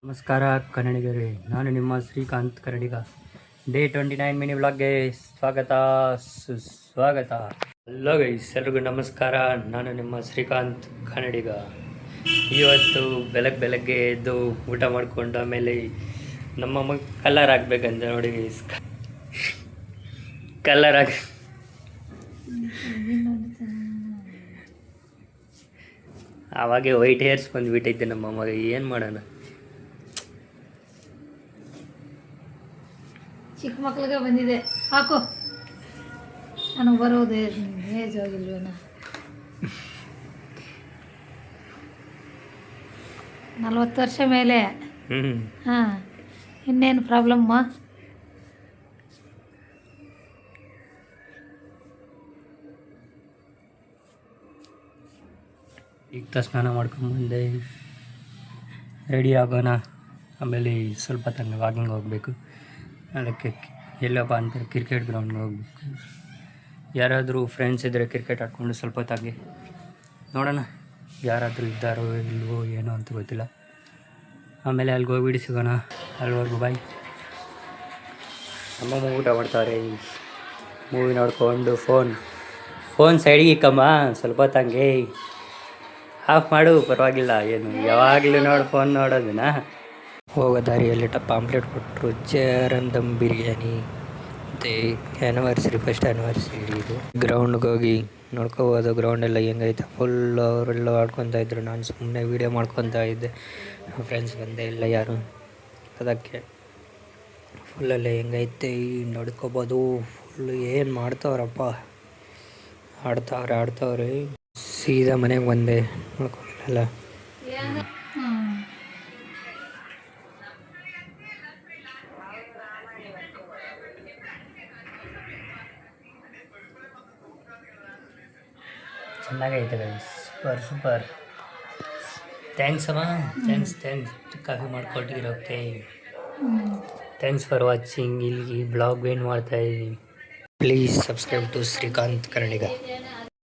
ನಮಸ್ಕಾರ ಕನ್ನಡಿಗರೇ, ನಾನು ನಿಮ್ಮ ಶ್ರೀಕಾಂತ್ ಕನ್ನಡಿಗ. ಡೇ 29 ಮಿನಿ ವ್ಲಾಗ್ಗೆ ಸ್ವಾಗತ ಸುಸ್ವಾಗತ. ಹಲೋ ಗೈಸ್, ಎಲ್ರಿಗೂ ನಮಸ್ಕಾರ. ನಾನು ನಿಮ್ಮ ಶ್ರೀಕಾಂತ್ ಕನ್ನಡಿಗ. ಇವತ್ತು ಬೆಳಗ್ಗೆ ಎದ್ದು ಊಟ ಮಾಡಿಕೊಂಡು ಆಮೇಲೆ ನಮ್ಮ ಕಲರ್ ಹಾಕ್ಬೇಕಂತ ನೋಡಿ ಗೈಸ್. ಕಲರ್ ಹಾಕಿ ಆವಾಗೆ ವೈಟ್ ಹೇರ್ಸ್ ಬಂದುಬಿಟ್ಟೈತೆ ನಮ್ಮ ಅಮ್ಮಗೆ. ಏನು ಮಾಡೋಣ? ಚಿಕ್ಕ ಮಕ್ಳಿಗೆ ಬಂದಿದೆ, ಹಾಕು. ನನಗೆ ಬರೋದೇ ಏಜ್ ಹೋಗಿಲ್ವೇನ. 40 ವರ್ಷ ಮೇಲೆ. ಹಾಂ, ಇನ್ನೇನು ಪ್ರಾಬ್ಲಮ್ಮ? ಈಗ ಸ್ನಾನ ಮಾಡ್ಕೊಂಬಂದೆ, ರೆಡಿ ಆಗೋಣ. ಆಮೇಲೆ ಸ್ವಲ್ಪ ತಂಗ ವಾಕಿಂಗ್ ಹೋಗಬೇಕು. ಅದಕ್ಕೆ ಎಲ್ಲಪ್ಪ ಅಂತಾರೆ, ಕ್ರಿಕೆಟ್ ಗ್ರೌಂಡ್ಗೆ ಹೋಗ್ಬೇಕು. ಯಾರಾದರೂ ಫ್ರೆಂಡ್ಸ್ ಇದ್ದರೆ ಕ್ರಿಕೆಟ್ ಆಡ್ಕೊಂಡು ಸ್ವಲ್ಪ ಹೊತ್ತಾಗಿ ನೋಡೋಣ. ಯಾರಾದರೂ ಇದ್ದಾರೋ ಇಲ್ವೋ ಏನೋ ಅಂತ ಗೊತ್ತಿಲ್ಲ. ಆಮೇಲೆ ಅಲ್ಲಿಗೆ ಹೋಗ್ಬಿಟ್ಟು ಸಿಗೋಣ. ಅಲ್ಲಿವರೆಗೂ ಬಾಯ್. ಅಮ್ಮಮ್ಮ ಊಟ ಮಾಡ್ತಾರೆ. ಮೂವಿ ನೋಡ್ಕೊಂಡು ಫೋನ್ ಸೈಡಿಗೆ ಇಕ್ಕಮ್ಮ, ಸ್ವಲ್ಪ ಹೊತ್ತಂಗೆ ಆಫ್ ಮಾಡು, ಪರವಾಗಿಲ್ಲ. ಏನು ಯಾವಾಗಲೂ ಫೋನ್ ನೋಡೋದನ್ನ. ಹೋಗೋ ದಾರಿಯಲ್ಲಿ ಪಾಂಪ್ಲೆಟ್ ಕೊಟ್ಟರು, ಚೇರನ್ ದಮ್ ಬಿರಿಯಾನಿ ಮತ್ತು ಫಸ್ಟ್ ಆ್ಯನಿವರ್ಸರಿ ಇದು. ಗ್ರೌಂಡ್ಗೆ ಹೋಗಿ ನೋಡ್ಕೋಬೋದು. ಗ್ರೌಂಡೆಲ್ಲ ಹೆಂಗೈತೆ ಫುಲ್. ಅವರೆಲ್ಲ ಆಡ್ಕೊತಾ ಇದ್ರು, ನಾನು ಸುಮ್ಮನೆ ವೀಡಿಯೋ ಮಾಡ್ಕೊತಾ ಇದ್ದೆ. ಫ್ರೆಂಡ್ಸ್ ಬಂದೇ ಇಲ್ಲ ಯಾರು. ಅದಕ್ಕೆ ಫುಲ್ಲಲ್ಲೇ ಹೆಂಗೈತೆ ನೋಡ್ಕೋಬೋದು. ಫುಲ್ಲು ಏನು ಮಾಡ್ತಾವ್ರಪ್ಪ, ಆಡ್ತಾವ್ರೆ. ಸೀದಾ ಮನೆಗೆ ಬಂದೆ, ನೋಡ್ಕೊಂಡಲ್ಲ. ಚೆನ್ನಾಗೈತೆ ಗೈಸ್, ಸೂಪರ್. ಥ್ಯಾಂಕ್ಸ್ ಅಮ್ಮ, ಥ್ಯಾಂಕ್ಸ್ ಕಾಫಿ ಮಾಡಿಕೊಟ್ಟಿರೋಕ್ಕೆ. Thanks for watching. ಇಲ್ಲಿ ಬ್ಲಾಗ್ ಏನು ಮಾಡ್ತಾಯಿದ್ದೀನಿ. Please subscribe to Shrikanth Kannadiga.